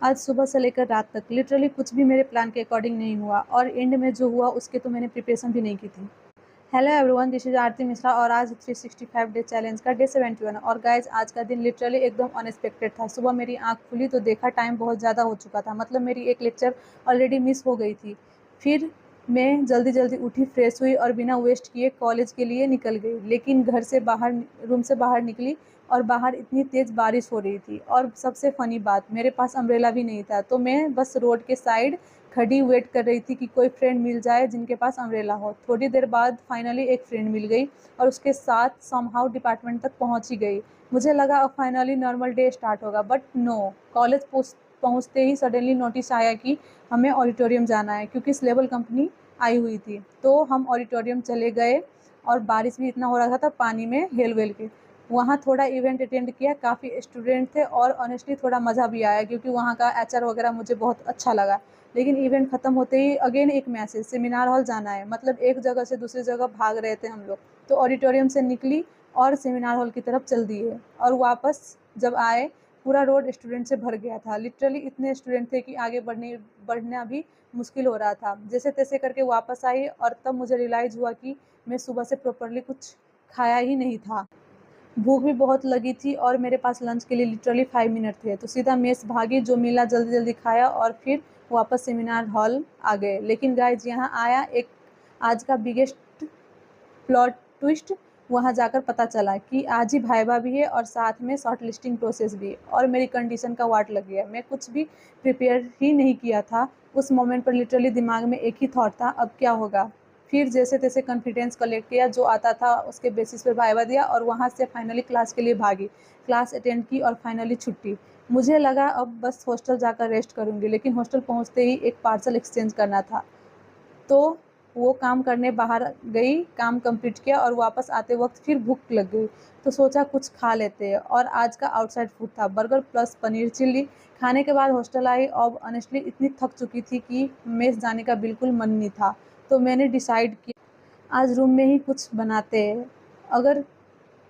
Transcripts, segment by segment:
आज सुबह से लेकर रात तक लिटरली कुछ भी मेरे प्लान के अकॉर्डिंग नहीं हुआ और एंड में जो हुआ उसके तो मैंने प्रिपरेशन भी नहीं की थी। हेलो एवरीवन, दिस इज आरती मिश्रा और आज 365 डे चैलेंज का डे 71। और गाइज आज का दिन लिटरली एकदम अनएक्सपेक्टेड था। सुबह मेरी आंख खुली तो देखा टाइम बहुत ज़्यादा हो चुका था, मतलब मेरी एक लेक्चर ऑलरेडी मिस हो गई थी। फिर मैं जल्दी जल्दी उठी, फ्रेश हुई और बिना वेस्ट किए कॉलेज के लिए निकल गई। लेकिन घर से बाहर, रूम से बाहर निकली और बाहर इतनी तेज़ बारिश हो रही थी और सबसे फ़नी बात, मेरे पास अम्ब्रेला भी नहीं था। तो मैं बस रोड के साइड खड़ी वेट कर रही थी कि कोई फ्रेंड मिल जाए जिनके पास अम्ब्रेला हो। थोड़ी देर बाद फाइनली एक फ्रेंड मिल गई और उसके साथ समहाउ डिपार्टमेंट तक पहुंच ही गई। मुझे लगा अब फाइनली नॉर्मल डे स्टार्ट होगा, बट नो। कॉलेज पहुंचते ही सडनली नोटिस आया कि हमें ऑडिटोरियम जाना है क्योंकि स्लेबल कंपनी आई हुई थी। तो हम ऑडिटोरियम चले गए और बारिश भी इतना हो रहा था पानी में हेल वेल के। वहाँ थोड़ा इवेंट अटेंड किया, काफ़ी स्टूडेंट थे और ऑनेस्टली थोड़ा मज़ा भी आया क्योंकि वहाँ का एचआर वगैरह मुझे बहुत अच्छा लगा। लेकिन इवेंट ख़त्म होते ही अगेन एक मैसेज, सेमिनार हॉल जाना है। मतलब एक जगह से दूसरी जगह भाग रहे थे हम लोग। तो ऑडिटोरियम से निकली और सेमिनार हॉल की तरफ चल दिए और वापस जब आए पूरा रोड स्टूडेंट से भर गया था। लिटरली इतने स्टूडेंट थे कि आगे बढ़ना भी मुश्किल हो रहा था। जैसे तैसे करके वापस आई और तब मुझे रियलाइज़ हुआ कि मैं सुबह से प्रॉपरली कुछ खाया ही नहीं था। भूख भी बहुत लगी थी और मेरे पास लंच के लिए लिटरली 5 मिनट थे। तो सीधा मेस भागी, जो मिला जल्दी जल्दी खाया और फिर वापस सेमिनार हॉल आ गए। लेकिन गाइज यहाँ आया एक आज का बिगेस्ट प्लॉट ट्विस्ट। वहाँ जाकर पता चला कि आज ही भाइबा भी है और साथ में शॉर्ट लिस्टिंग प्रोसेस भी। और मेरी कंडीशन का वाट लग गया। मैं कुछ भी प्रिपेयर ही नहीं किया था। उस मोमेंट पर लिटरली दिमाग में एक ही थॉट था, अब क्या होगा। फिर जैसे तैसे कॉन्फिडेंस कलेक्ट किया, जो आता था उसके बेसिस पर भाइबा दिया और वहाँ से फाइनली क्लास के लिए भागी। क्लास अटेंड की और फाइनली छुट्टी। मुझे लगा अब बस हॉस्टल जाकर रेस्ट करूँगी, लेकिन हॉस्टल पहुँचते ही एक पार्सल एक्सचेंज करना था। तो वो काम करने बाहर गई, काम कंप्लीट किया और वापस आते वक्त फिर भूख लग गई। तो सोचा कुछ खा लेते हैं और आज का आउटसाइड फूड था, बर्गर प्लस पनीर चिल्ली। खाने के बाद हॉस्टल आई और ऑनेस्टली इतनी थक चुकी थी कि मेस जाने का बिल्कुल मन नहीं था। तो मैंने डिसाइड किया आज रूम में ही कुछ बनाते हैं। अगर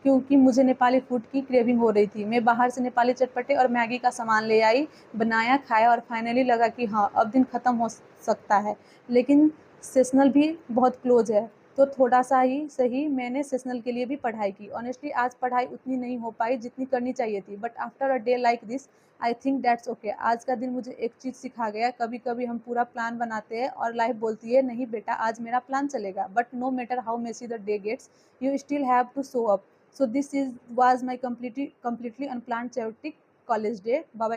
क्योंकि मुझे नेपाली फूड की क्रेविंग हो रही थी, मैं बाहर से नेपाली चटपटे और मैगी का सामान ले आई, बनाया, खाया और फाइनली लगा कि हाँ अब दिन ख़त्म हो सकता है। लेकिन सेशनल भी बहुत क्लोज है, तो थोड़ा सा ही सही मैंने सेशनल के लिए भी पढ़ाई की। ऑनेस्टली आज पढ़ाई उतनी नहीं हो पाई जितनी करनी चाहिए थी, but after a day like this I think that's okay. आज का दिन मुझे एक चीज़ सिखा गया, कभी कभी हम पूरा प्लान बनाते हैं और लाइफ बोलती है नहीं बेटा आज मेरा प्लान चलेगा, but no matter how messy the day gets you still have to show up. So this is was my completely unplanned chaotic college day. Bye bye.